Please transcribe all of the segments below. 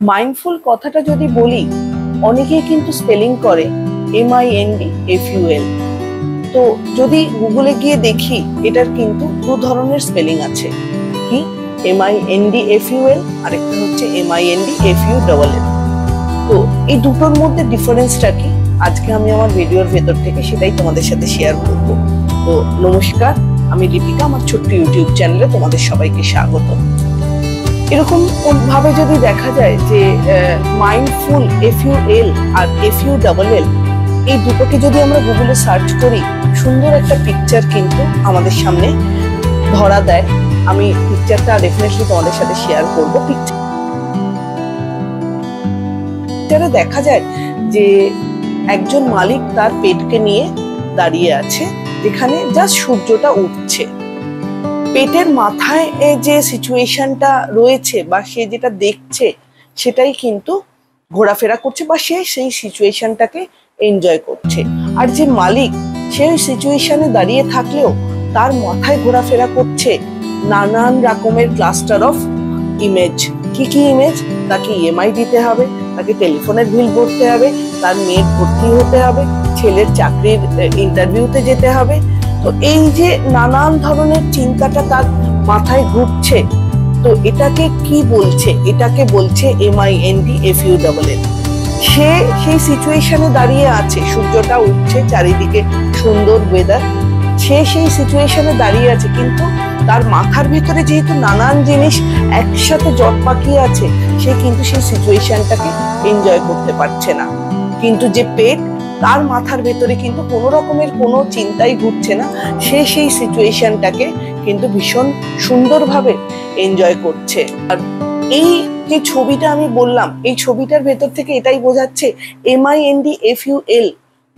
Mindful কথাটা যদি বলি, অনেকেই কিন্তু স্পেলিং করে MINDFUL। তো যদি গুগলে গিয়ে দেখি, এটার কিন্তু দু ধরনের স্পেলিং আছে। কি? MINDFUL আর একটা হচ্ছে MINDFULL। তো এই দুটোর মধ্যে ডিফারেন্সটা কি, আজকে আমি আমার ভিডিওর ভেতর থেকে সেটাই তোমাদের সাথে শেয়ার করব। তো নমস্কার, আমি দীপিকা, আমার ছোট্ট ইউটিউব চ্যানেলে তোমাদের সবাইকে স্বাগত। এরকম ভাবে যদি দেখা যায় যে মাইন্ডফুল FUL আর FULL, এই দুটোকে যদি আমরা গুগলে সার্চ করি, সুন্দর একটা পিকচার কিন্তু আমাদের সামনে ধরা দেয়। আমি পিকচারটা ডেফিনেটলি তোমাদের সাথে শেয়ার করব। পিকচারে দেখা যায় যে একজন মালিক তার পেটকে নিয়ে দাঁড়িয়ে আছে, যেখানে জাস্ট সূর্যটা উঠছে। পেটের মাথায় যে সিচুয়েশনটা রয়েছে বা সে যেটা দেখছে, সেটাই কিন্তু ঘোরাফেরা করছে বা সে সেই সিচুয়েশনটাকে এনজয় করছে। আর যে মালিক, সে ওই সিচুয়েশনে দাঁড়িয়ে থাকলেও তার মাথায় ঘোরাফেরা করছে নানান রকমের ক্লাস্টার অফ ইমেজ। কি কি ইমেজ? তাকে EMI দিতে হবে, তাকে টেলিফোনের বিল ভরতে হবে, তার মেয়ের ভর্তি হতে হবে, ছেলের চাকরির ইন্টারভিউতে যেতে হবে। তো এই যে নানান ধরনের চিন্তাটা তার মাথায় ঘুরছে, তো এটাকে কি বলছে? এটাকে বলছে MINDFULL। সে সেই সিচুয়েশনে দাঁড়িয়ে আছে, সূর্যটা উঠছে, চারিদিকে সুন্দর ওয়েদার, সে সেই সিচুয়েশনে দাঁড়িয়ে আছে, কিন্তু তার মাথার ভেতরে যেহেতু নানান জিনিস একসাথে জট পাকিয়ে আছে, সে কিন্তু সেই সিচুয়েশনটাকে এনজয় করতে পারছে না। কিন্তু যে পেট, তার মাথার ভেতরে কিন্তু কোনো রকমের কোনো চিন্তাই ঘুরছে না, সে সেই সিচুয়েশনটাকে কিন্তু ভীষণ সুন্দরভাবে এনজয় করছে। আর এই যে ছবিটা আমি বললাম, এই ছবিটার ভেতর থেকে এটাই বোঝাচ্ছে MINDFUL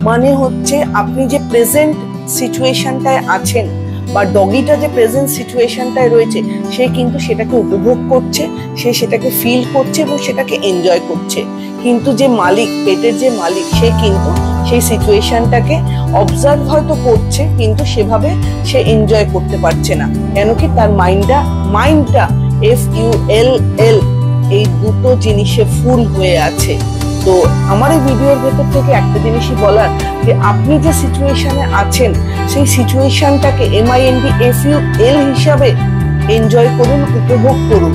মানে হচ্ছে আপনি যে প্রেজেন্ট সিচুয়েশনটায় আছেন, বা ডগিটা যে প্রেজেন্ট সিচুয়েশনটায় রয়েছে, সে কিন্তু সেটাকে উপভোগ করছে, সে সেটাকে ফিল করছে এবং সেটাকে এনজয় করছে। কিন্তু যে মালিক, পেটের যে মালিক, সে কিন্তু সেই সিচুয়েশনটাকে অবজার্ভ হয়তো করছে, কিন্তু সেভাবে সে এনজয় করতে পারছে না। কেন কি? তার মাইন্ডটা FULL এই দুটো জিনিসে ফুল হয়ে আছে। তো আমার এই ভিডিওর ভেতর থেকে একটা জিনিসই বলার, যে আপনি যে সিচুয়েশনে আছেন, সেই সিচুয়েশনটাকে MINDFUL হিসাবে এনজয় করুন, উপভোগ করুন।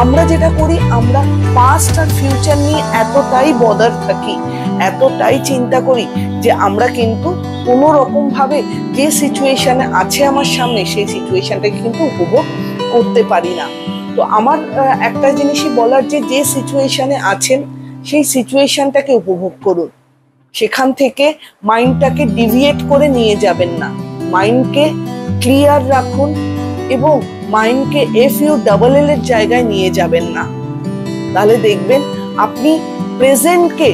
আমরা যেটা করি, আমরা পাস্ট আর ফিউচার নিয়ে এতটাই বদার থাকি, এতটাই চিন্তা করি, যে আমরা কিন্তু কোনো রকম ভাবে যে সিচুয়েশনে আছে আমার সামনে, সেই সিচুয়েশনটাকে কিন্তু উপভোগ করতে পারি না। তো আমার একটা জিনিসই বলার, যে যে সিচুয়েশনে আছেন, সেই সিচুয়েশনটাকে উপভোগ করুন। সেখান থেকে মাইন্ডটাকে ডিভিয়েট করে নিয়ে যাবেন না, মাইন্ডকে ক্লিয়ার রাখুন এবং মাইন্ডকে FULL এর জায়গায় নিয়ে যাবেন না। তাহলে দেখবেন আপনি প্রেজেন্টকে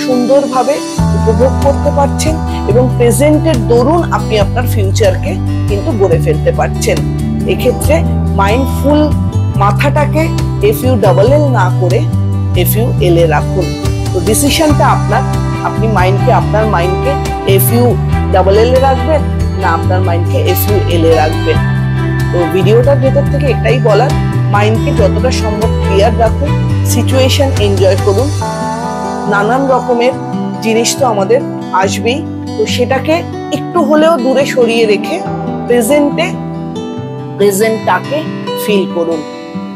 সুন্দরভাবে উপভোগ করতে পারছেন এবং প্রেজেন্টের দরুন আপনি আপনার ফিউচারকে কিন্তু গড়ে ফেলতে পারছেন। এক্ষেত্রে মাইন্ডফুল মাথাটাকে FULL না করে FUL এ রাখুন। তো ডিসিশনটা আপনার, আপনি আপনার মাইন্ডকে FULL এ রাখবেন না আপনার মাইন্ডকে FUL এ রাখবেন। তো ভিডিওটার ভেতর থেকে এটাই বলার, মাইন্ডকে যতটা সম্ভব ক্লিয়ার রাখুন, সিচুয়েশন এনজয় করুন। নানান রকমের জিনিস তো আমাদের আসবেই, তো সেটাকে একটু হলেও দূরে সরিয়ে রেখে প্রেজেন্টটাকে ফিল করুন।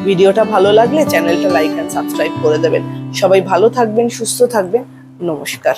ভিডিওটা ভালো লাগলে চ্যানেলটা লাইক এন্ড সাবস্ক্রাইব করে দেবেন। সবাই ভালো থাকবেন, সুস্থ থাকবেন। নমস্কার।